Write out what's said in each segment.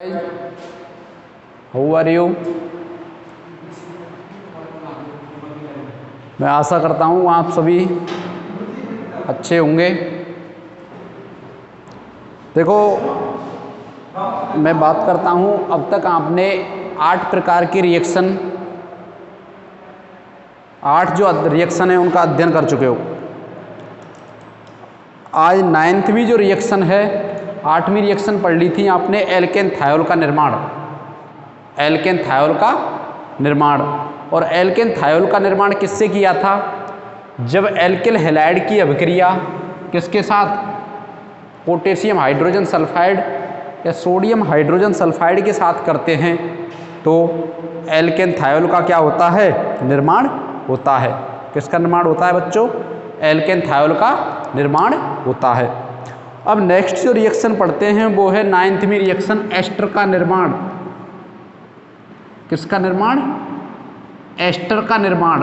How are you. मैं आशा करता हूँ आप सभी अच्छे होंगे। देखो, मैं बात करता हूँ, अब तक आपने 8 प्रकार के रिएक्शन, 8 जो रिएक्शन है उनका अध्ययन कर चुके हो। आज 9वीं जो रिएक्शन है, 8वीं रिएक्शन पढ़ ली थी आपने, एल्केन थायोल का निर्माण। एल्केन थायोल का निर्माण, और एल्केन थायोल का निर्माण किससे किया था? जब एल्किल हैलाइड की अभिक्रिया किसके साथ, पोटेशियम हाइड्रोजन सल्फाइड या सोडियम हाइड्रोजन सल्फाइड के साथ करते हैं तो एल्केन थायोल का क्या होता है? निर्माण होता है। किसका निर्माण होता है बच्चों? एल्केन थायोल का निर्माण होता है। अब नेक्स्ट जो रिएक्शन पढ़ते हैं वो है 9वीं रिएक्शन, एस्टर का निर्माण। किसका निर्माण? एस्टर का निर्माण।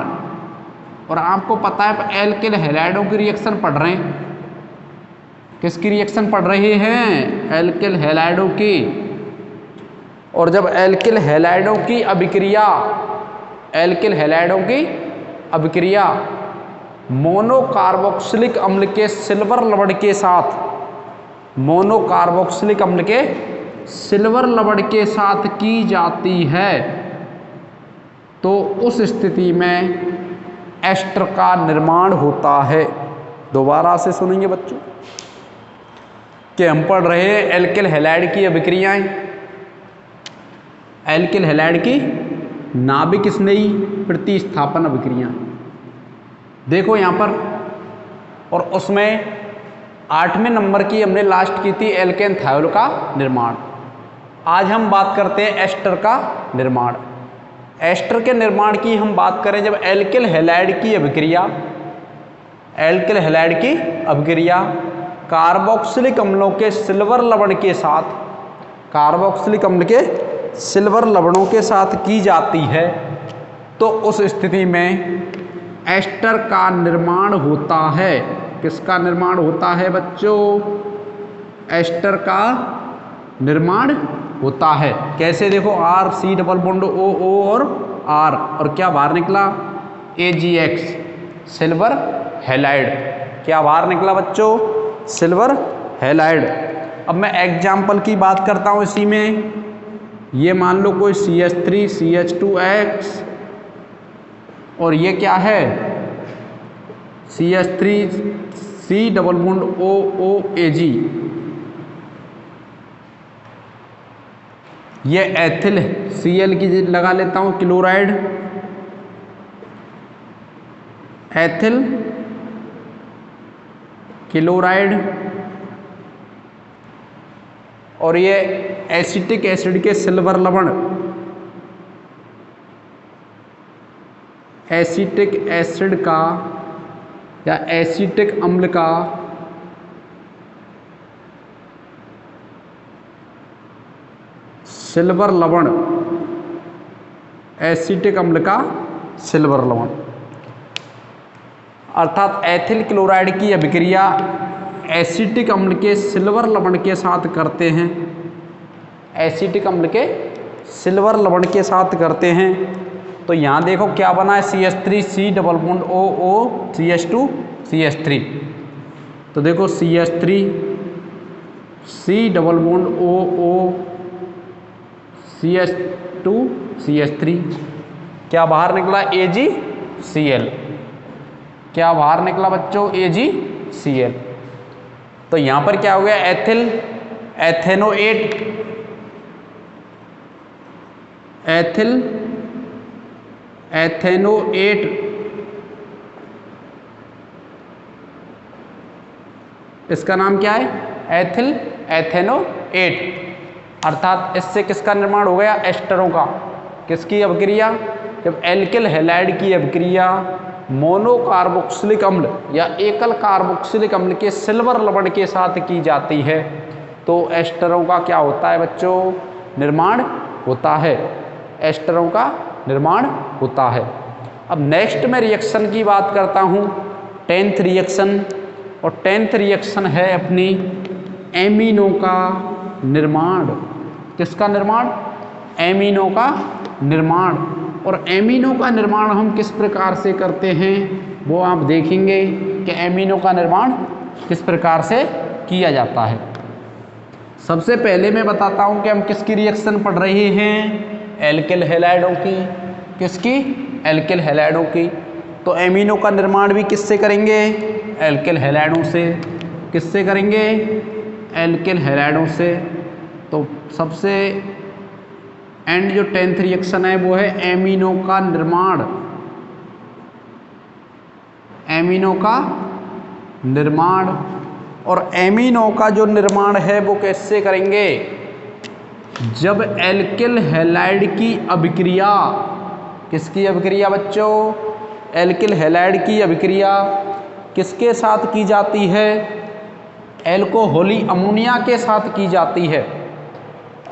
और आपको पता है एल्किल हैलाइडों की रिएक्शन पढ़ रहे हैं। किसकी रिएक्शन पढ़ रहे हैं? एल्किल हैलाइडों की। और जब एल्किल हैलाइडों की अभिक्रिया, एल्किल हैलाइडों की अभिक्रिया मोनोकार्बोक्सिलिक अम्ल के सिल्वर लवण के साथ, मोनोकार्बोक्सिलिक अम्ल के सिल्वर लवण के साथ की जाती है तो उस स्थिति में एस्टर का निर्माण होता है। दोबारा से सुनेंगे बच्चों कि हम पढ़ रहे हैं एल्किल हैलाइड की अभिक्रियाएं। एल्किल हैलाइड की नाभिक स्नेही प्रतिस्थापन अभिक्रियाएं देखो यहां पर, और उसमें 8वें नंबर की हमने लास्ट की थी एल्केन थायोल का निर्माण। आज हम बात करते हैं एस्टर का निर्माण। एस्टर के निर्माण की हम बात करें जब एल्किल हैलाइड की अभिक्रिया, एल्किल हैलाइड की अभिक्रिया कार्बोक्सिलिक अम्लों के सिल्वर लवण के साथ, कार्बोक्सिलिक अम्ल के सिल्वर लवणों के साथ की जाती है तो उस स्थिति में एस्टर का निर्माण होता है। किसका निर्माण होता है बच्चों? एस्टर का निर्माण होता है। कैसे? देखो, R C double bond O O और R, और क्या बाहर निकला? AgX, silver halide. क्या बाहर निकला बच्चों? Silver halide. अब मैं एग्जाम्पल की बात करता हूँ इसी में। ये मान लो कोई CH3 CH2X, और ये क्या है? CH3 C double bond O O Ag। ये एथिल Cl की लगा लेता हूँ, क्लोराइड, एथिल क्लोराइड, और ये एसिटिक एसिड के सिल्वर लवण, एसिटिक एसिड का या एसिटिक अम्ल का सिल्वर लवण, एसिटिक अम्ल का सिल्वर लवण, अर्थात एथिल क्लोराइड की अभिक्रिया एसिटिक अम्ल के सिल्वर लवण के साथ करते हैं, एसिटिक अम्ल के सिल्वर लवण के साथ करते हैं तो यहाँ देखो क्या बना है? CH3 C double bond O O CH2 CH3। तो देखो CH3 C double bond O O CH2 CH3। क्या बाहर निकला? AgCl। क्या बाहर निकला बच्चों? AgCl। तो यहां पर क्या हो गया? एथिल एथेनोएट, एथिल एथेनोएट इसका नाम क्या है? Ethyl ethanoate. अर्थात इससे किसका निर्माण हो गया? एस्टरों का। किसकी अभिक्रिया? जब एल्किल हैलाइड की अभिक्रिया मोनोकार्बोक्सिलिक अम्ल या एकल कार्बोक्सिलिक अम्ल के सिल्वर लवण के साथ की जाती है तो एस्टरों का क्या होता है बच्चों? निर्माण होता है। एस्टरों का निर्माण होता है। अब नेक्स्ट मैं रिएक्शन की बात करता हूँ, 10th रिएक्शन, और 10th रिएक्शन है अपनी एमीनों का निर्माण। किसका निर्माण? एमीनो का निर्माण। और एमीनो का निर्माण हम किस प्रकार से करते हैं वो आप देखेंगे कि एमीनो का निर्माण किस प्रकार से किया जाता है। सबसे पहले मैं बताता हूं कि हम किसकी रिएक्शन पढ़ रहे हैं, एल्किल हैलाइडों की। किसकी? एल्किल हैलाइडों की। तो एमीनो का निर्माण भी किससे करेंगे? एल्किल हैलाइडों से। किससे करेंगे? एल्किल हैलाइडों से। तो सबसे एंड जो 10th रिएक्शन है वो है एमीनो का निर्माण। एमीनो का निर्माण। और एमीनो का जो निर्माण है वो कैसे करेंगे? जब एल्किल हैलाइड की अभिक्रिया, किसकी अभिक्रिया बच्चों? एल्किल हैलाइड की अभिक्रिया किसके साथ की जाती है? एल्कोहली अमोनिया के साथ की जाती है।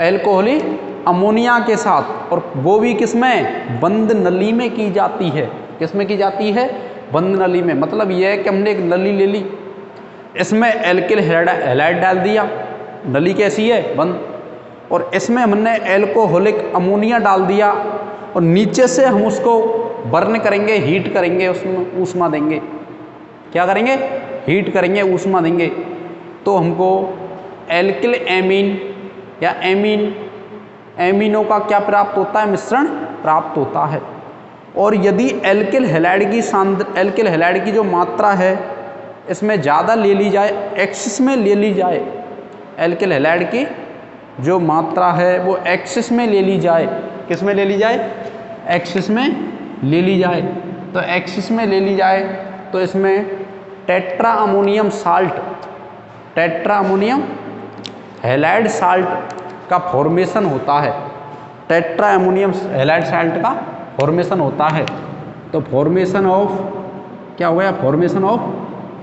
एल्कोहली अमोनिया के साथ। और वो भी किसमें? बंद नली में की जाती है। किसमें की जाती है? बंद नली में। मतलब यह है कि हमने एक नली ले ली, इसमें एल्किल हैलाइड डाल दिया, नली कैसी है? बंद। और इसमें हमने एल्कोहलिक अमोनिया डाल दिया और नीचे से हम उसको बर्न करेंगे, हीट करेंगे, उसमें ऊष्मा देंगे। क्या करेंगे? हीट करेंगे, ऊष्मा देंगे। तो हमको एल्किल एमीन या एमीनो का क्या प्राप्त होता है? मिश्रण प्राप्त होता है। और यदि एल्किल हैलाइड की जो मात्रा है इसमें ज़्यादा ले ली जाए, एक्सिस में ले ली जाए, एल्किल हैलाइड की जो मात्रा है वो एक्सिस में ले ली जाए। किस में ले ली जाए? एक्सिस में ले ली जाए। तो एक्सिस में ले ली जाए तो इसमें tetra ammonium salt, tetra ammonium halide salt का फॉर्मेशन होता है। टेट्रा अमोनियम हैलाइड साल्ट का फॉर्मेशन होता है। तो फॉर्मेशन ऑफ क्या हो गया? फॉर्मेशन ऑफ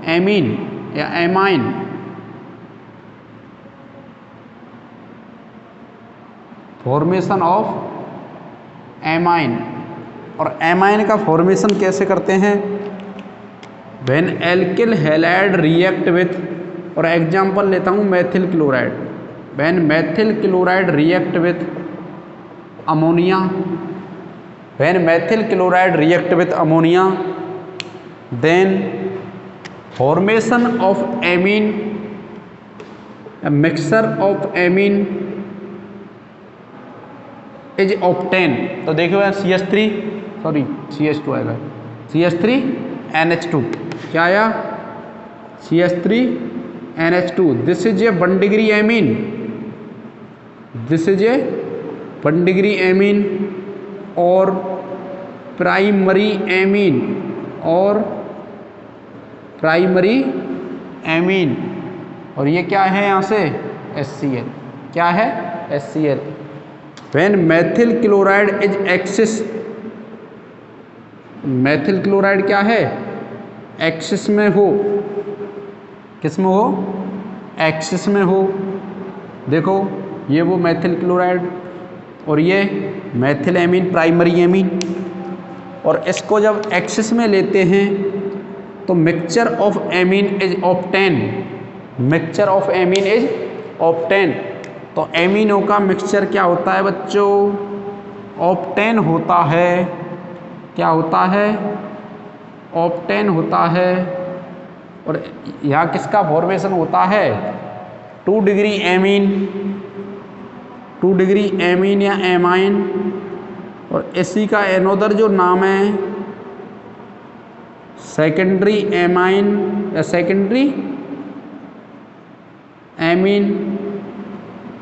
एमीन या एमाइन। Formation of amine. और एमाइन का फॉर्मेशन कैसे करते हैं? When alkyl halide react with, और एग्जांपल लेता हूं methyl chloride. When methyl chloride react with ammonia, when methyl chloride react with ammonia, then formation of amine, mixture of amine is obtain. तो देखो यार CH2 आएगा, CH3NH2 क्या आया? CH3NH2। This is a 1 degree amine, this is a 1 degree amine और primary amine, और primary amine. और ये क्या है यहाँ से? HCl। क्या है? HCl। When methyl chloride is axis, methyl chloride क्या है? एक्सिस में हो। किस में हो? एक्सिस में हो। देखो ये वो मेथिल क्लोराइड और ये मेथिल एमीन, प्राइमरी एमीन। और इसको जब एक्सिस में लेते हैं तो mixture of amine is obtain, mixture of amine is obtain. तो एमीनो का मिक्सचर क्या होता है बच्चों? ऑब्टेन होता है। क्या होता है? ऑब्टेन होता है। और यहाँ किसका फॉर्मेशन होता है? 2 डिग्री एमीन, 2 डिग्री एमीन या एमाइन। और इसी का एनोदर जो नाम है सेकेंडरी एमाइन या सेकेंडरी एमीन।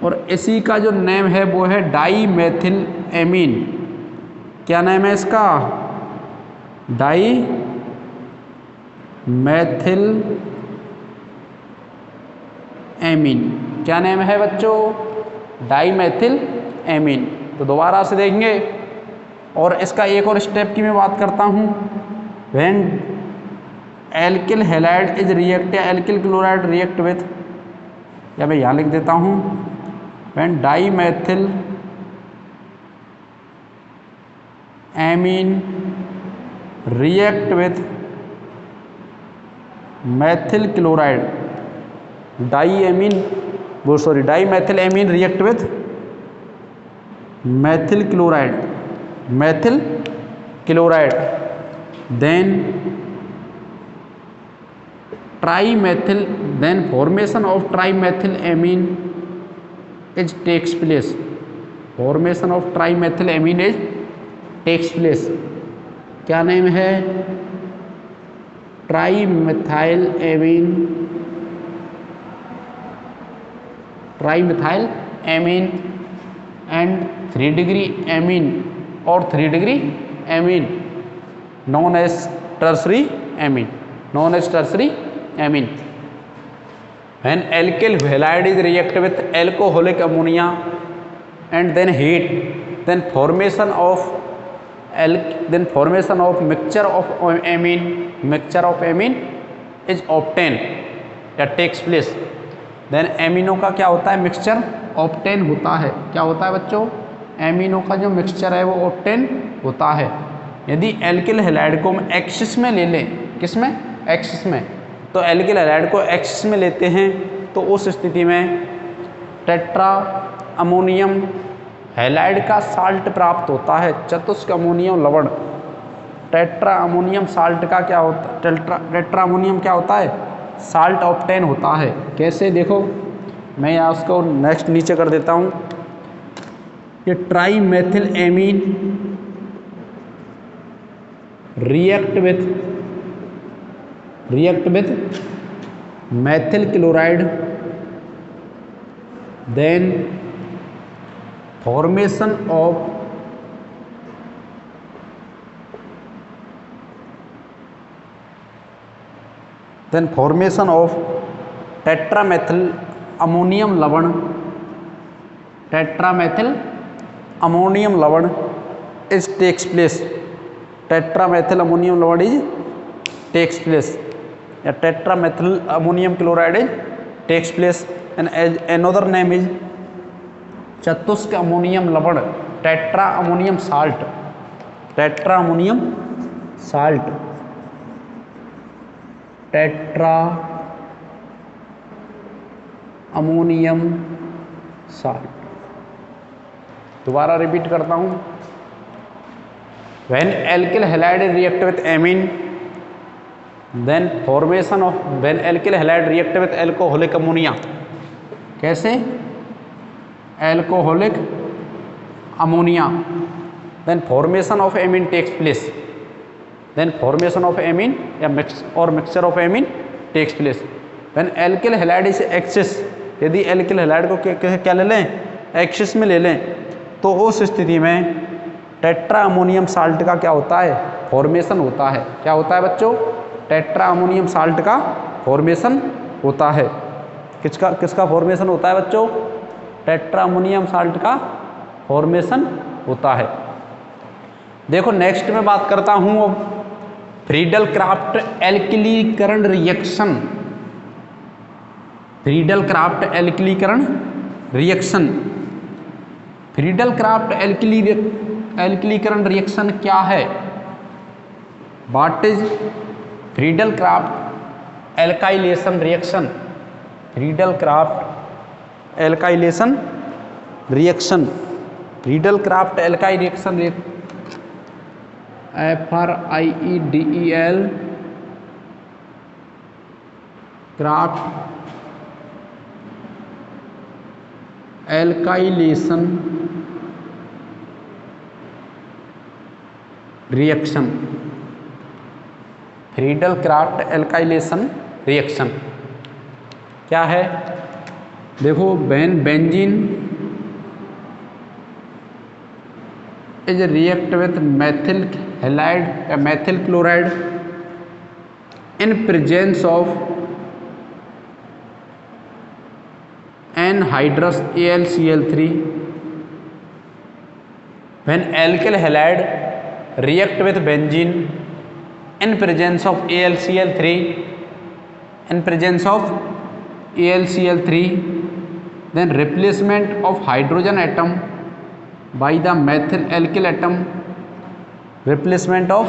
और इसी का जो नेम है वो है डाई मेथिल एमीन। क्या नाम है इसका? Di methyl amine. क्या नेम है बच्चों? Di methyl amine. तो दोबारा से देखेंगे। और इसका एक और स्टेप की मैं बात करता हूँ। When alkyl halide is react या एल्किल क्लोराइड रिएक्ट विथ, या मैं यहाँ लिख देता हूँ, when di methyl amine react with methyl chloride, di methyl amine react with methyl chloride, methyl chloride, then trimethyl, then formation of trimethylamine is takes place, formation of trimethylamine is takes place, क्या name है, ट्राईमेथाइलएमीन, ट्राईमेथाइलएमीन and 3 degree amine और 3 degree amine known as tertiary amine, known as tertiary amine. When alkyl halide is react with alcoholic ammonia and then heat, then formation of mixture of amine is obtained, that takes place. Then amino का क्या होता है, mixture obtain होता है, क्या होता है बच्चों, एमिनो का जो मिक्सचर है वो ऑब्टेन होता है। यदि एल्किल हैलाइड को हम एक्सिस में ले लें, किस में, एक्सिस में, तो एल्किल हैलाइड को एक्सिस में लेते हैं तो उस स्थिति में टेट्रा अमोनियम हैलाइड का साल्ट प्राप्त होता है, चतुष्क अमोनियम लवण। टेट्रा अमोनियम साल्ट का क्या होता है, टेट्रा अमोनियम क्या होता है, साल्ट ऑब्टेन होता है। कैसे, देखो मैं यहाँ उसको नेक्स्ट नीचे कर देता हूँ। ये ट्राईमेथिल amine react with methyl chloride, then formation of tetramethyl ammonium लवण, tetramethyl ammonium लवण is takes place, tetramethyl ammonium लवण इज टेक्स प्लेस, या tetramethyl ammonium chloride is takes place, and another name is चतुष्क अमोनियम लवण, tetra ammonium salt, tetra ammonium salt, tetra ammonium salt. दोबारा repeat करता हूँ। When alkyl halide react with amine, then formation of, when alkyl halide react with alcoholic ammonia, कैसे, alcoholic ammonia, then formation of amine takes place, then formation of amine या mixture of amine takes place. When alkyl halide is excess, यदि alkyl halide को क्या ले लें, axis में ले लें, तो उस स्थिति में टेट्रा अमोनियम साल्ट का क्या होता है, फॉर्मेशन होता है। क्या होता है बच्चों, टेट्रा अमोनियम साल्ट का फॉर्मेशन होता है। किसका फॉर्मेशन होता है बच्चों, टेट्रा अमोनियम साल्ट का फॉर्मेशन होता है। देखो नेक्स्ट में बात करता हूँ अब फ्रीडल क्राफ्ट एल्किलीकरण रिएक्शन, फ्रीडल क्राफ्ट एल्किलीकरण रिएक्शन। फ्रीडल क्राफ्ट एल्किलीकरण रिएक्शन क्या है, what is Friedel craft alkylation reaction, Friedel craft alkylation reaction, Friedel craft alkylation FRIEDEL Craft alkylation reaction, Friedel craft alkylation reaction क्या है, देखो benzene is react with Maithil halide या Maithil chloride in presence of anhydrous AlCl3, when alkyl halide react with benzene in presence of AlCl3, in presence of AlCl3, then replacement of hydrogen atom by the methyl alkyl atom, replacement of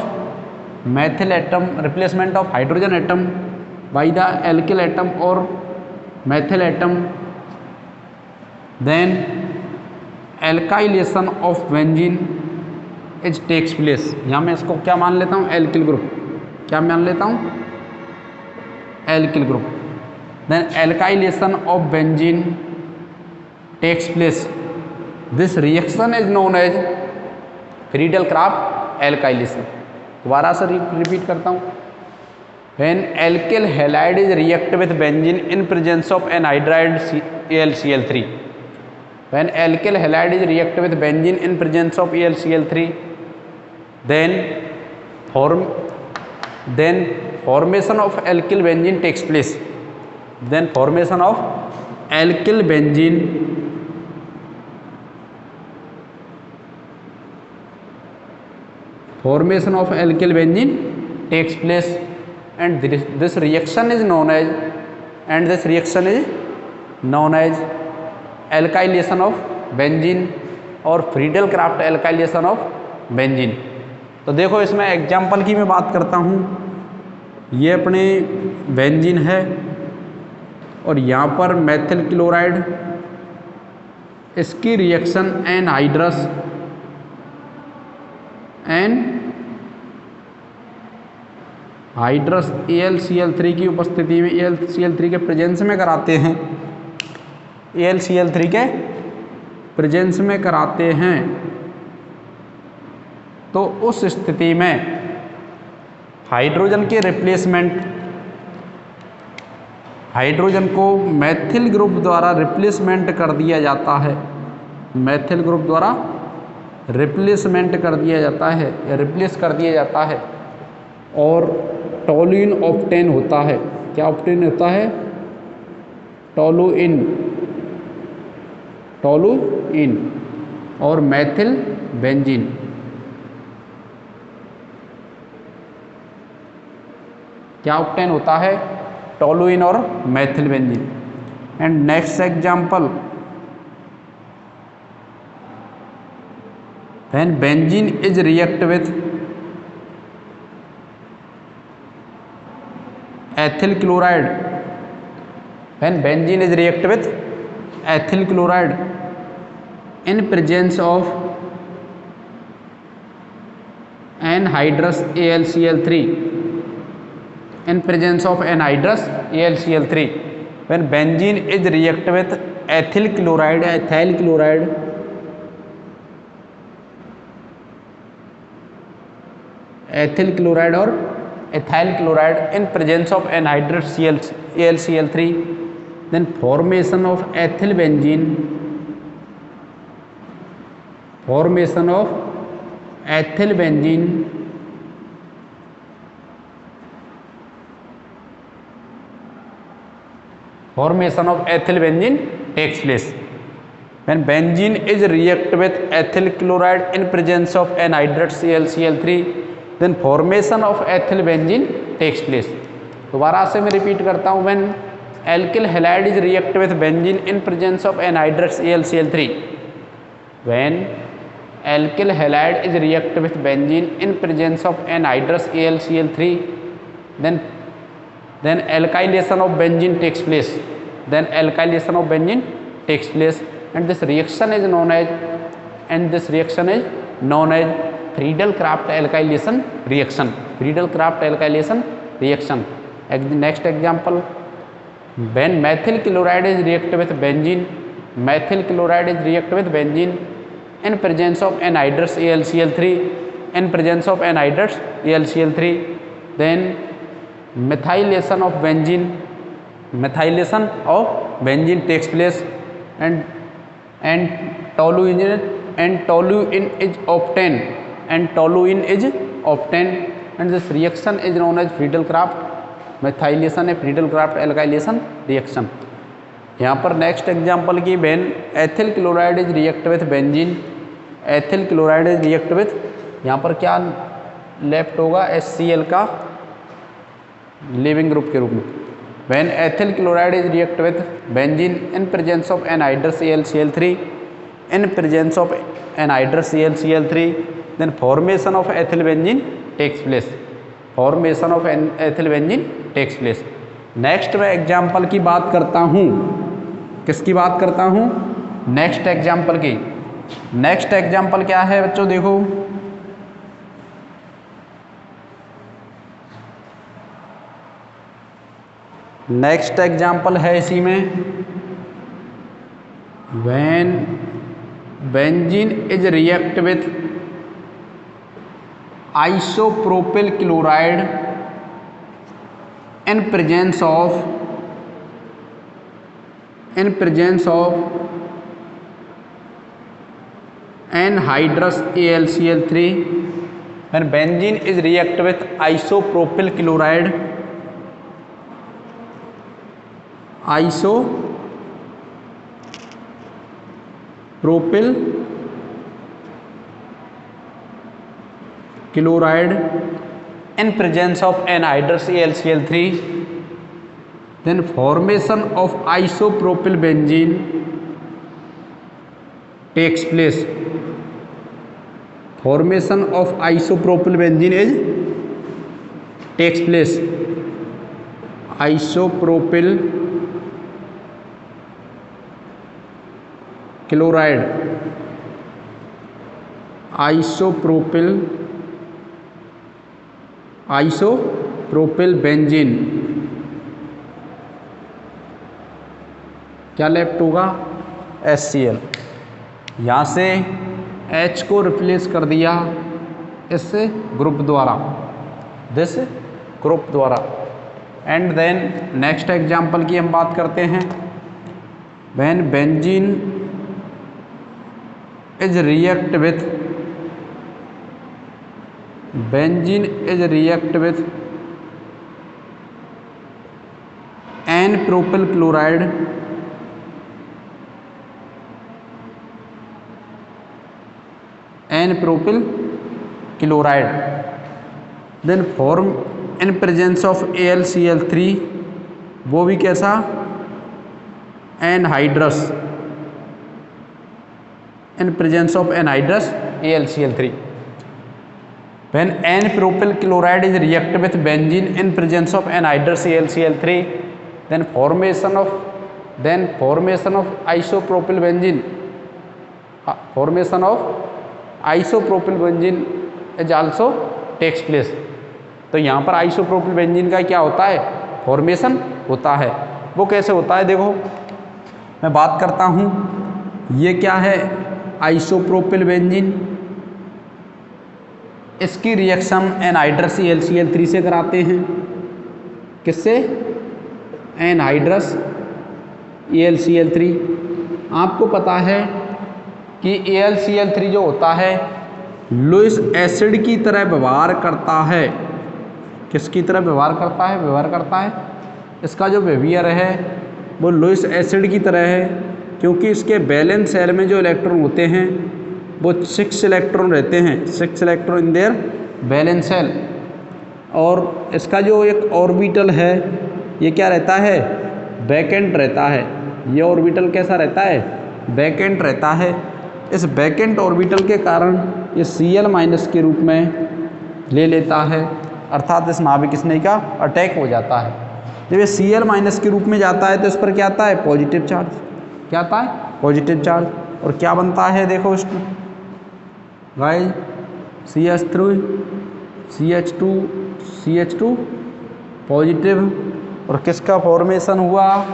methyl atom, replacement of hydrogen atom by the alkyl atom or methyl atom, then alkylation of benzene is takes place. यहाँ मैं इसको क्या मान लेता हूँ, alkyl group, क्या मान लेता हूँ, alkyl group. Then alkylation of benzene takes place, this reaction is known as Friedel craft alkylation. दोबारा से रिपीट करता हूँ, when alkyl halide is react with benzene in presence of anhydride AlCl3, when alkyl halide is react with benzene in presence of AlCl3, then formation of alkyl benzene takes place. Then formation of alkyl benzene takes place, and this reaction is known as alkylation of benzene और Friedel craft alkylation of benzene. तो देखो इसमें example की मैं बात करता हूँ, ये अपने बेंजीन है और यहाँ पर मेथिल क्लोराइड, इसकी रिएक्शन एनहाइड्रस AlCl3 की उपस्थिति में, AlCl3 के प्रेजेंस में कराते हैं, AlCl3 के प्रेजेंस में कराते हैं। तो उस स्थिति में हाइड्रोजन के रिप्लेसमेंट, हाइड्रोजन को मेथिल ग्रुप द्वारा रिप्लेसमेंट कर दिया जाता है, मेथिल ग्रुप द्वारा रिप्लेसमेंट कर दिया जाता है या रिप्लेस कर दिया जाता है, और टोलुइन ऑब्टेन होता है। क्या ऑब्टेन होता है, टोलुइन और मेथिल बेंजीन। क्या ऑब्टेन होता है, टोलुइन और methyl benzene. And next example, when benzene is react with ethyl chloride, when benzene is react with ethyl chloride in presence of anhydrous AlCl3, in presence of anhydrous AlCl3, when benzene is react with ethyl chloride और ethyl chloride in presence of anhydrous AlCl3, then formation of ethyl benzene, formation of ethyl benzene takes place. When benzene is react with ethyl chloride in presence of anhydrous AlCl3, then formation of ethyl benzene takes place. दोबारा से मैं repeat करता हूँ, when alkyl halide is react with benzene in presence of anhydrous AlCl3, when alkyl halide is react with benzene in presence of anhydrous AlCl3, then alkylation of benzene takes place, and this reaction is known as Friedel-Crafts alkylation reaction. Next example, when methyl chloride is react with benzene, in presence of anhydrous AlCl3, then methylation of benzene takes place, and toluene is obtained, and this reaction is known as Friedel-Crafts methylation है, Friedel-Crafts alkylation reaction। यहाँ पर next example की, when ethyl chloride is react with benzene, यहाँ पर क्या left होगा, HCl का leaving group के रूप में। when ethyl chloride is react with benzene in presence of anhydrous AlCl3, then formation of ethyl benzene takes place, next मैं example की बात करता हूँ, किसकी बात करता हूँ, नेक्स्ट एग्जाम्पल की, नेक्स्ट एग्जाम्पल क्या है बच्चों, देखो नेक्स्ट एग्जाम्पल है इसी में, when benzene is react with isopropyl chloride in presence of anhydrous AlCl3, when benzene is react with isopropyl chloride in presence of anhydrous AlCl3, then formation of isopropyl benzene takes place. Formation of isopropyl benzene takes place. Isopropyl chloride, isopropyl benzene क्या left होगा, HCl। यहाँ से H को replace कर दिया इस group द्वारा, this group द्वारा। एंड देन नेक्स्ट एग्जाम्पल की हम बात करते हैं, when benzene is react with n propyl chloride then form in presence of AlCl3, वो भी कैसा, anhydrous, in presence of anhydrous AlCl3। When N-propyl chloride is react with benzene in presence of anhydrous AlCl3, then formation of isopropyl benzene, is also takes place। तो यहाँ पर isopropyl benzene का क्या होता है, फॉर्मेशन होता है। वो कैसे होता है, देखो मैं बात करता हूँ, ये क्या है, आइसोप्रोपिल बेंजीन, इसकी रिएक्शन एनहाइड्रस AlCl3 से कराते हैं। किससे, एनहाइड्रस AlCl3। आपको पता है कि AlCl3 जो होता है लुईस एसिड की तरह व्यवहार करता है। किसकी तरह व्यवहार करता है, इसका जो बिहेवियर है वो लुईस एसिड की तरह है, क्योंकि इसके बैलेंस सेल में जो इलेक्ट्रॉन होते हैं वो 6 इलेक्ट्रॉन रहते हैं, 6 electron in their valence shell. और इसका जो एक ऑर्बिटल है ये क्या रहता है, वैकेंट रहता है। ये ऑर्बिटल कैसा रहता है, वैकेंट रहता है। इस वैकेंट ऑर्बिटल के कारण ये Cl- के रूप में ले लेता है, अर्थात इस नाभिक स्नेही का अटैक हो जाता है। जब ये Cl- के रूप में जाता है तो इस पर क्या आता है, पॉजिटिव चार्ज। क्या आता है, पॉजिटिव चार्ज। और क्या बनता है, देखो गाइस, CH2 पॉजिटिव। और किसका फॉर्मेशन हुआ,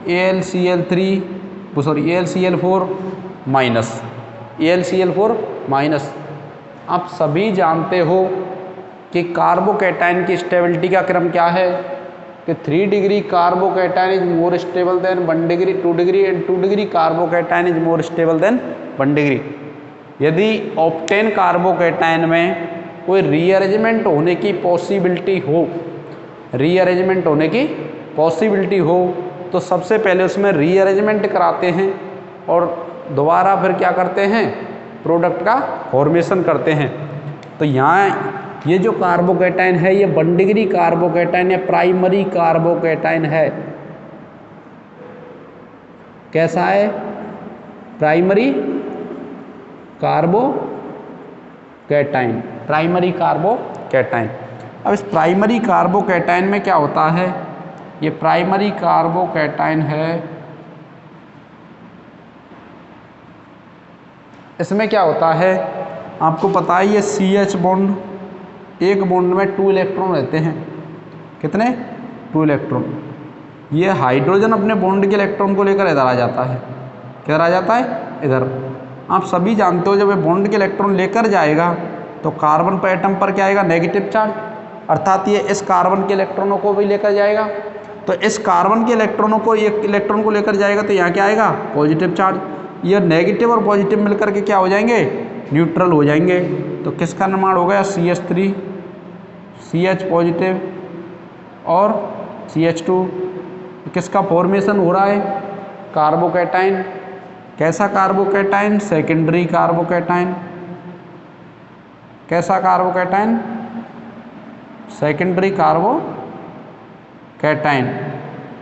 AlCl4 माइनस। आप सभी जानते हो कि कार्बोकैटायन की स्टेबिलिटी का क्रम क्या है, कि 3 degree carbocation is more stable then 1 degree, 2 degree and 2 degree carbocation is more stable then 1 degree. यदि ऑप्टेन कार्बोकैटायन में कोई रीअरेंजमेंट होने की पॉसिबिलिटी हो, तो सबसे पहले उसमें रीअरेंजमेंट कराते हैं और दोबारा फिर क्या करते हैं, प्रोडक्ट का फॉर्मेशन करते हैं। तो यहाँ ये जो कार्बोकैटायन है ये 1 डिग्री कार्बोकैटायन या प्राइमरी कार्बोकैटायन है। कैसा है, प्राइमरी कार्बोकैटायन। अब इस प्राइमरी कार्बोकैटायन में क्या होता है, ये प्राइमरी कार्बोकैटायन है इसमें क्या होता है आपको पता है, ये CH बॉन्ड, एक बॉन्ड में 2 इलेक्ट्रॉन रहते हैं। कितने? 2 इलेक्ट्रॉन। ये हाइड्रोजन अपने बॉन्ड के इलेक्ट्रॉन को लेकर इधर आ जाता है। किधर आ जाता है? इधर। आप सभी जानते हो जब ये बॉन्ड के इलेक्ट्रॉन लेकर जाएगा तो कार्बन पर एटम पर क्या आएगा? नेगेटिव चार्ज, अर्थात ये इस कार्बन के इलेक्ट्रॉनों को भी लेकर जाएगा। तो इस कार्बन के इलेक्ट्रॉनों को, एक इलेक्ट्रॉन को लेकर जाएगा तो यहाँ क्या आएगा? Positive charge. ये नेगेटिव और पॉजिटिव मिलकर के क्या हो जाएंगे? न्यूट्रल हो जाएंगे। तो किसका निर्माण हो गया? CH3, CH पॉजिटिव और CH2। किसका फॉर्मेशन हो रहा है? कार्बोकैटाइन। कैसा कार्बोकैटाइन? Secondary carbocation. कैसा कार्बोकैटाइन? Secondary carbocation.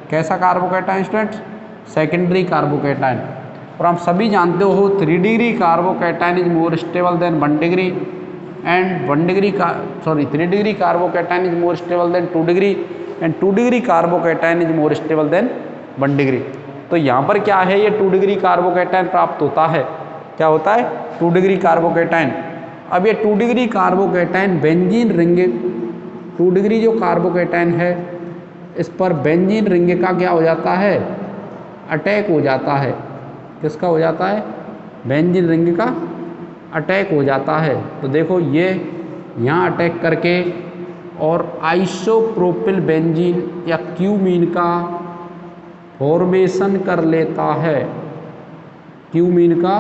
कैसा कार्बोकैटाइन स्टूडेंट्स? Secondary carbocation. और आप सभी जानते हो 3 degree carbocation is more stable then 1 degree and 3 degree carbocation is more stable then 2 degree and 2 degree carbocation is more stable then 1 degree. तो यहाँ पर क्या है? ये 2 डिग्री कार्बोकैटाइन प्राप्त होता है। क्या होता है? 2 डिग्री कार्बोकैटाइन। अब ये 2 degree carbocation benzene ring, 2 degree जो कार्बोकैटाइन है इस पर बेंजीन रिंग का क्या हो जाता है? अटैक हो जाता है। किसका हो जाता है? बेंजीन रिंग का अटैक हो जाता है। तो देखो ये यहाँ अटैक करके और आइसोप्रोपिल बेंजीन या क्यूमीन का फॉर्मेशन कर लेता है। क्यूमीन का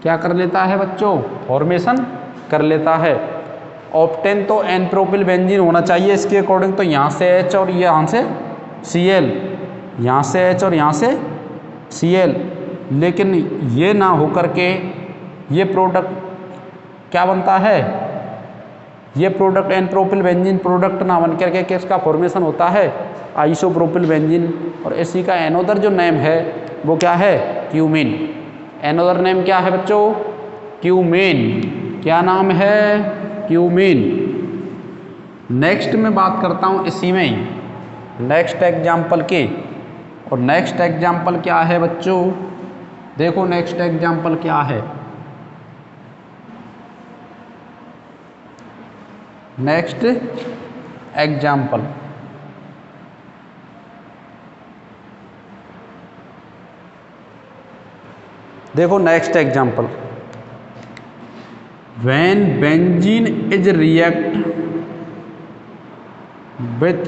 क्या कर लेता है बच्चों? फॉर्मेशन कर लेता है। ऑप्टेन तो एन प्रोपिल बेंजीन होना चाहिए इसके अकॉर्डिंग। तो यहाँ से H और यहाँ से Cl, यहाँ से H और यहाँ से Cl, लेकिन ये ना हो करके ये प्रोडक्ट क्या बनता है? ये product n propyl benzene product ना बन करके किसका फॉर्मेशन होता है? Isopropyl benzene. और इसी का एनोदर जो नेम है वो क्या है? क्यूमीन। एनोदर नेम क्या है बच्चों? क्यूमीन। क्या नाम है? क्यूमीन। नेक्स्ट में बात करता हूँ इसी में ही नेक्स्ट एग्जाम्पल की। और नेक्स्ट एग्जाम्पल क्या है बच्चों? देखो नेक्स्ट एग्जाम्पल क्या है। नेक्स्ट एग्जाम्पल, देखो next example, when benzene is react with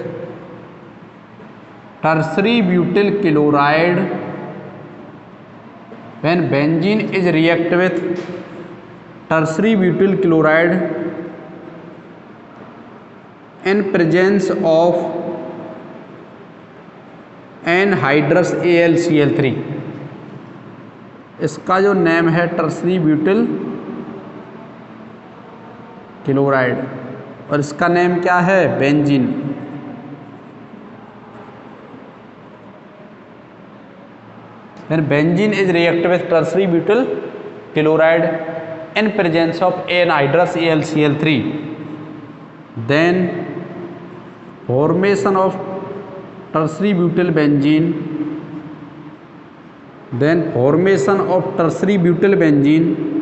tertiary butyl chloride, when benzene is react with tertiary butyl chloride in presence of anhydrous AlCl3, इसका जो नेम है टर्सरी ब्यूटिल क्लोराइड और इसका name क्या है? Benzene. When benzene is reacted with tertiary butyl chloride in presence of anhydrous AlCl3, then formation of tertiary butyl benzene, then formation of tertiary butyl benzene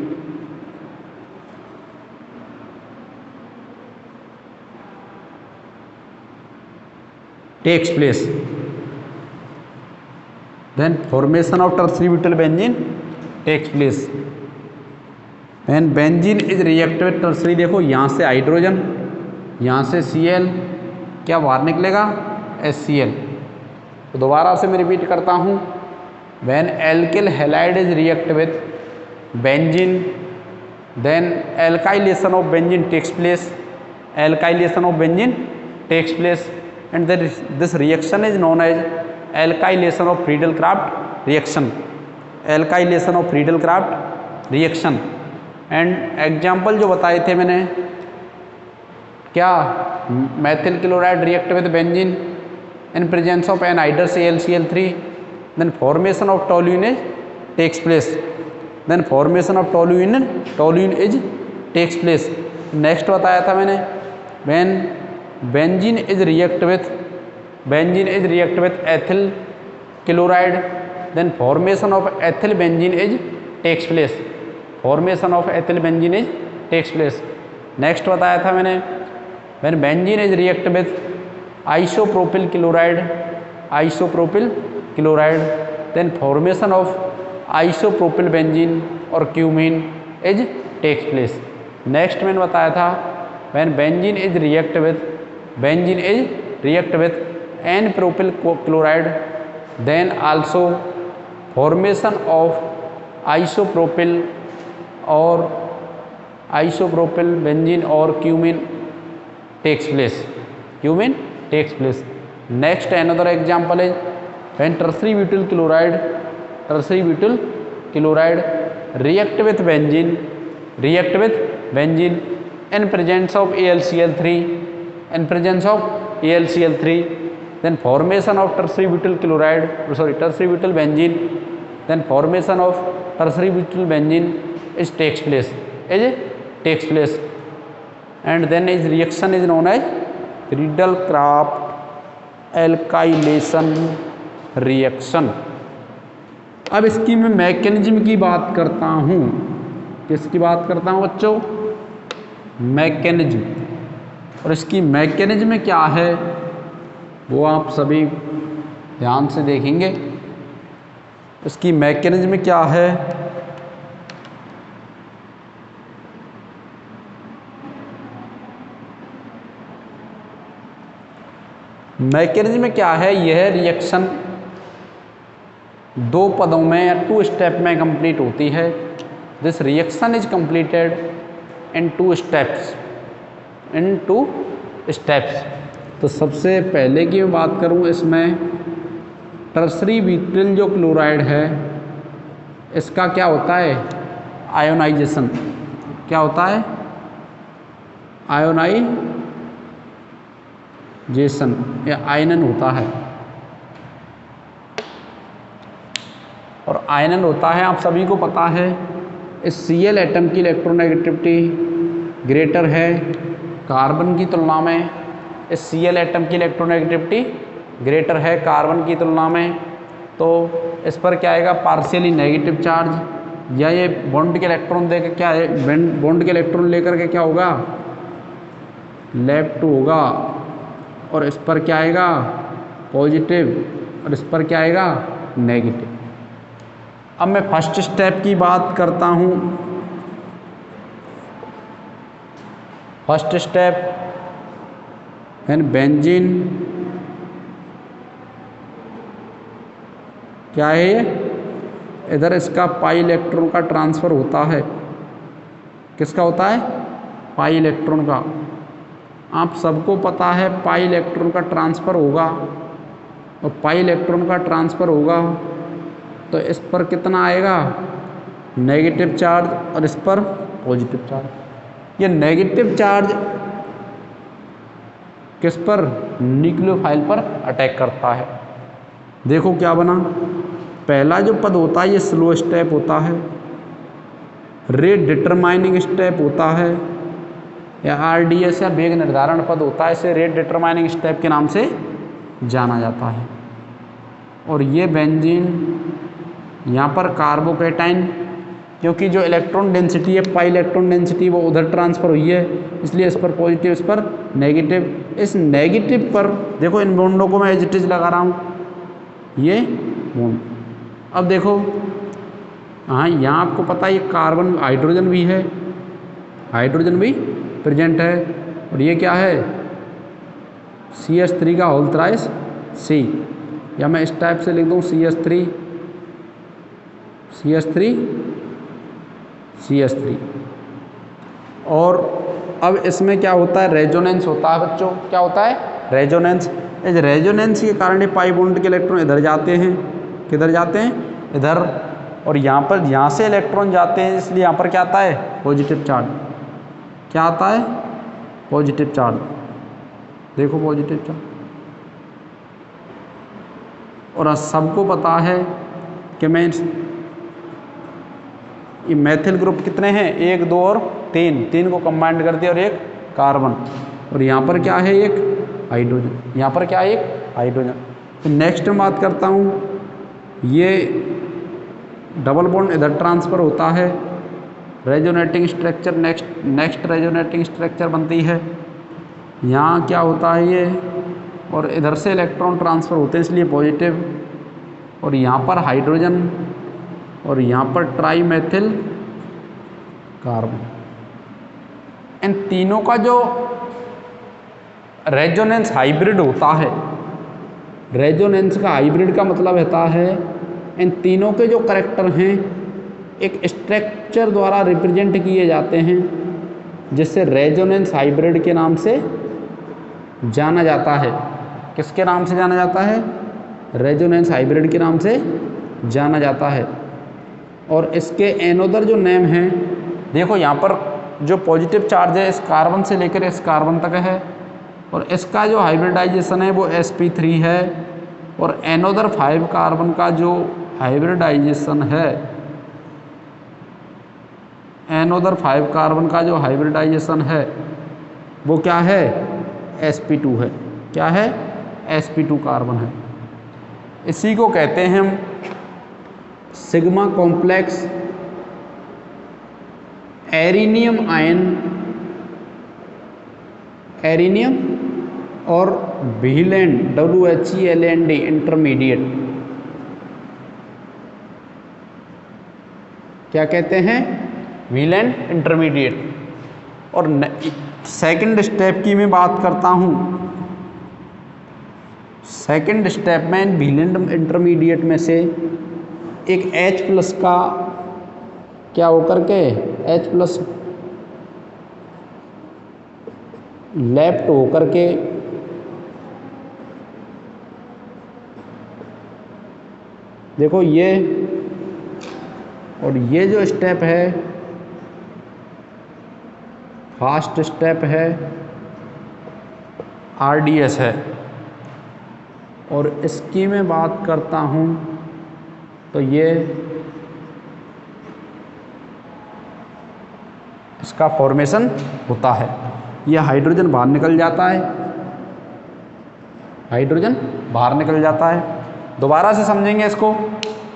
takes place. Then formation of tertiary butyl benzene takes place when benzene is reacted with tertiary, देखो यहाँ से hydrogen, यहाँ से Cl, क्या बाहर निकलेगा? HCl। तो दोबारा से मैं रिपीट करता हूँ, when alkyl halide is react with benzene, then alkylation of benzene takes place. Alkylation of benzene takes place, and this reaction is known as alkylation of Friedel-Crafts reaction. Alkylation of Friedel-Crafts reaction. And example जो बताए थे मैंने, क्या? methyl chloride react with benzene in presence of anhydrous AlCl3, then formation of toluene takes place. Then formation of toluene takes place. Next बताया था मैंने, when benzene is react with ethyl chloride, then formation of ethyl benzene takes place, formation of ethyl benzene is takes place. Next बताया था मैंने, when benzene is react with isopropyl chloride then formation of isopropyl benzene और cumene is takes place. Next मैंने बताया था, when benzene is react with n propyl chloride then also formation of isopropyl benzene और cumene takes place. Next another example is when tertiary butyl chloride react with benzene in presence of AlCl3 then formation of tertiary butyl benzene, then formation of tertiary butyl benzene takes place and then is reaction is known as Riedel-Craft alkylation reaction। अब इसकी मैं mechanism की बात करता हूँ, किसकी बात करता हूँ बच्चों, मैकेनिज्म। और इसकी मैकेनिज्म क्या है वो आप सभी ध्यान से देखेंगे। इसकी मैकेनिज्म क्या है, मैकेनिज्म क्या है, यह रिएक्शन दो पदों में या 2 स्टेप में कंप्लीट होती है। This reaction is completed in 2 steps. तो सबसे पहले की मैं बात करूं, इसमें टर्सरी ब्यूटिल जो क्लोराइड है इसका क्या होता है, आयोनाइजेशन। क्या होता है, आयोनाइजेशन या आयनन होता है। और आयनन होता है, आप सभी को पता है, इस Cl एटम की इलेक्ट्रोनेगेटिविटी ग्रेटर है कार्बन की तुलना में। इस Cl एटम की इलेक्ट्रोनेगेटिविटी ग्रेटर है कार्बन की तुलना में, तो इस पर क्या आएगा, पार्शियली नेगेटिव चार्ज। या ये बॉन्ड के इलेक्ट्रॉन देकर क्या है, बॉन्ड के इलेक्ट्रॉन लेकर के क्या होगा, लेफ्ट होगा। और इस पर क्या आएगा, पॉजिटिव, और इस पर क्या आएगा, नेगेटिव। अब मैं फर्स्ट स्टेप की बात करता हूँ। फर्स्ट स्टेप, व्हेन बेंजीन क्या है, इधर इसका पाई इलेक्ट्रॉन का ट्रांसफ़र होता है। किसका होता है, पाई इलेक्ट्रॉन का। आप सबको पता है पाई इलेक्ट्रॉन का ट्रांसफ़र होगा, और पाई इलेक्ट्रॉन का ट्रांसफ़र होगा तो इस पर कितना आएगा, नेगेटिव चार्ज, और इस पर पॉजिटिव चार्ज। ये नेगेटिव चार्ज किस पर, न्यूक्लियोफाइल पर अटैक करता है। देखो क्या बना, पहला जो पद होता है ये स्लो स्टेप होता है, रेट डिटरमाइनिंग स्टेप होता है, या RDS या वेग निर्धारण पद होता है। इसे रेट डिटरमाइनिंग स्टेप के नाम से जाना जाता है। और ये बेंजीन यहाँ पर कार्बोकैटाइन, क्योंकि जो इलेक्ट्रॉन डेंसिटी है, पाई इलेक्ट्रॉन डेंसिटी, वो उधर ट्रांसफ़र हुई है, इसलिए इस पर पॉजिटिव, इस पर नेगेटिव। इस नेगेटिव पर देखो, इन बॉन्डों को मैं एज इट इज लगा रहा हूँ, ये बॉन्ड। अब देखो, हाँ यहाँ आपको पता है ये कार्बन, हाइड्रोजन भी है, हाइड्रोजन भी प्रेजेंट है। और ये क्या है, CH3 का होल थ्राइस C, या मैं इस टाइप से लिख दूँ CH3 CH3। और अब इसमें क्या होता है, रेजोनेंस होता है बच्चों। क्या होता है, रेजोनेंस। इस रेजोनेंस के कारण पाई बॉन्ड के इलेक्ट्रॉन इधर जाते हैं, किधर जाते हैं, इधर। और यहाँ पर, यहाँ से इलेक्ट्रॉन जाते हैं, इसलिए यहाँ पर क्या आता है, पॉजिटिव चार्ज। क्या आता है, पॉजिटिव चार्ज। देखो पॉजिटिव चार्ज। और सबको पता है कि मैं ये मैथिल ग्रुप कितने हैं, 1 2 और 3 को कंबाइंड कर दिया, और एक कार्बन। और यहाँ पर क्या है, एक हाइड्रोजन। यहाँ पर क्या है, एक हाइड्रोजन। तो नेक्स्ट मैं बात करता हूँ, ये डबल बॉन्ड इधर ट्रांसफ़र होता है, resonating structure next resonating structure बनती है। यहाँ क्या होता है ये, और इधर से इलेक्ट्रॉन ट्रांसफ़र होते हैं इसलिए पॉजिटिव, और यहाँ पर हाइड्रोजन और यहाँ पर ट्राई मेथिल कार्बन। इन तीनों का जो रेजोनेंस हाइब्रिड होता है, रेजोनेंस का हाइब्रिड का मतलब होता है इन तीनों के जो करैक्टर हैं एक स्ट्रक्चर द्वारा रिप्रेजेंट किए जाते हैं, जिससे रेजोनेंस हाइब्रिड के नाम से जाना जाता है। किसके नाम से जाना जाता है? रेजोनेंस हाइब्रिड के नाम से जाना जाता है। और इसके एनोदर जो नेम हैं, देखो यहाँ पर जो पॉजिटिव चार्ज है इस कार्बन से लेकर इस कार्बन तक है, और इसका जो हाइब्रिडाइजेशन है वो sp3 है, और एनोदर 5 कार्बन का जो हाइब्रिडाइजेशन है, एनोदर 5 कार्बन का जो हाइब्रिडाइजेशन है वो क्या है? sp2 है। क्या है? sp2 कार्बन है। इसी को कहते हैं हम सिग्मा कॉम्प्लेक्स एरिनियम आयन, एरिनियम और व्हीलेंट WHELAND इंटरमीडिएट। क्या कहते हैं? व्हीलेंट इंटरमीडिएट। और सेकंड स्टेप की मैं बात करता हूँ। सेकंड स्टेप में व्हीलेंट इंटरमीडिएट में से एक H+ का क्या होकर के H+ लेफ्ट होकर के देखो ये, और ये जो स्टेप है फर्स्ट स्टेप है RDS है। और इसकी मैं बात करता हूँ तो ये इसका फॉर्मेशन होता है। ये हाइड्रोजन बाहर निकल जाता है, हाइड्रोजन बाहर निकल जाता है। दोबारा से समझेंगे इसको।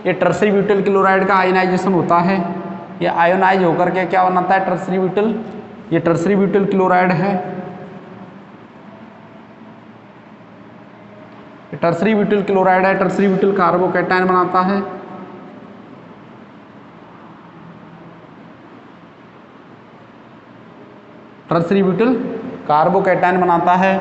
ये टर्सरी ब्यूटिल क्लोराइड का आयनाइजेशन होता है, ये आयोनाइज होकर के क्या बनाता है? Tertiary butyl. ये टर्सरी ब्यूटिल क्लोराइड है, टर्सरी ब्यूटिल क्लोराइड है, टर्सरी ब्यूटिल कार्बोकैटायन बनाता है। टर्सरी ब्यूटिल कार्बोकैटायन बनाता है।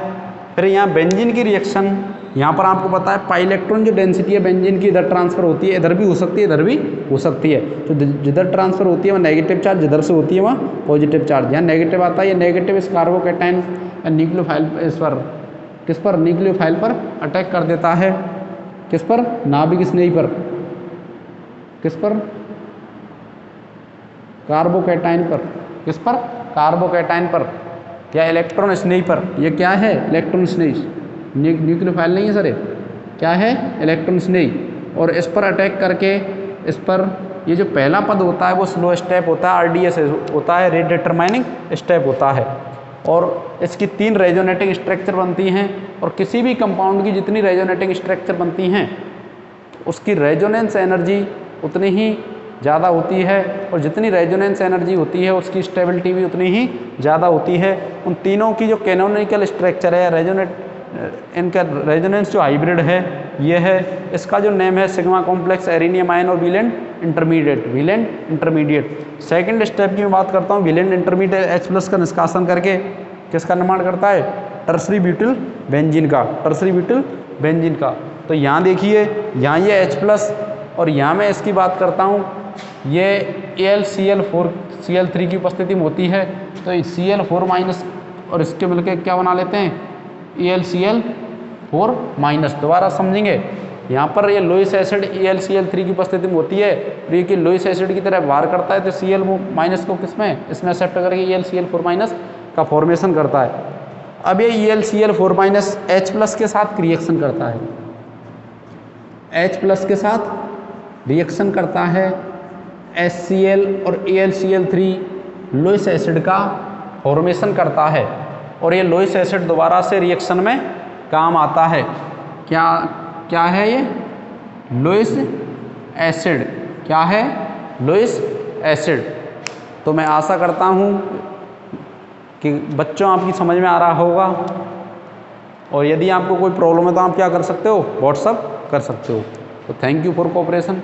फिर यहाँ बेंजीन की रिएक्शन, यहाँ पर आपको पता है पाई इलेक्ट्रॉन जो डेंसिटी है बेंजीन की इधर ट्रांसफर होती है, इधर भी हो सकती है, इधर भी हो सकती है। तो जिधर ट्रांसफर होती है वहाँ नेगेटिव चार्ज, जिधर से होती है वहाँ पॉजिटिव चार्ज। यहाँ नेगेटिव आता है, ये नेगेटिव इस कार्बोकैटायन न्यूक्लियोफाइल इस पर, किस पर? न्यूक्लियोफाइल पर अटैक कर देता है। किस पर? नाभिक स्नेही पर। किस पर? कार्बोकैटायन पर। किस पर? कार्बोकैटायन पर या इलेक्ट्रॉन स्नेही पर। ये क्या है? इलेक्ट्रॉन स्नेही, न्यूक्लियोफाइल नहीं है सर, क्या है? इलेक्ट्रॉन स्नेही। और इस पर अटैक करके इस पर, ये जो पहला पद होता है वो स्लो स्टेप होता है, RDS होता है, रेट डिटरमाइनिंग स्टेप होता है। और इसकी 3 रेजोनेटिंग स्ट्रक्चर बनती हैं, और किसी भी कंपाउंड की जितनी रेजोनेटिंग स्ट्रक्चर बनती हैं उसकी रेजोनेंस एनर्जी उतनी ही ज़्यादा होती है, और जितनी रेजोनेंस एनर्जी होती है उसकी स्टेबिलिटी भी उतनी ही ज़्यादा होती है। उन तीनों की जो कैनोनिकल स्ट्रक्चर है, इनका रेजोनेंस जो हाइब्रिड है ये है। इसका जो नेम है सिग्मा कॉम्प्लेक्स एरिनियम आयन और व्हीलेंट इंटरमीडिएट, व्हीलेंट इंटरमीडिएट। सेकंड स्टेप की मैं बात करता हूँ। व्हीलेंट इंटरमीडिएट H+ का निष्कासन करके किसका निर्माण करता है? टर्सरी ब्यूटिल बेंजीन का, टर्सरी ब्यूटिल बेंजीन का। तो यहाँ देखिए, यहाँ ये H+ और यहाँ मैं इसकी बात करता हूँ, ये AlCl4Cl3 की उपस्थिति में होती है। तो Cl4- और इसके मिलकर क्या बना लेते हैं? AlCl4-। दोबारा समझेंगे, यहाँ पर ये लोइस एसिड AlCl3 की उपस्थिति में होती है, तो ये कि लोइस एसिड की तरह वार करता है, तो Cl- को किसमें? इसमें एक्सेप्ट करके AlCl4- का फॉर्मेशन करता है। अब ये AlCl4- H+ के साथ रिएक्शन करता है, H+ के साथ रिएक्शन करता है, HCl और AlCl3 लोइस एसिड का फॉर्मेशन करता है, और ये लोइस एसिड दोबारा से रिएक्शन में काम आता है। क्या क्या है ये? लोइस एसिड क्या है? Lewis acid. तो मैं आशा करता हूँ कि बच्चों आपकी समझ में आ रहा होगा, और यदि आपको कोई प्रॉब्लम है तो आप क्या कर सकते हो? व्हाट्सअप कर सकते हो। तो थैंक यू फॉर कोऑपरेशन।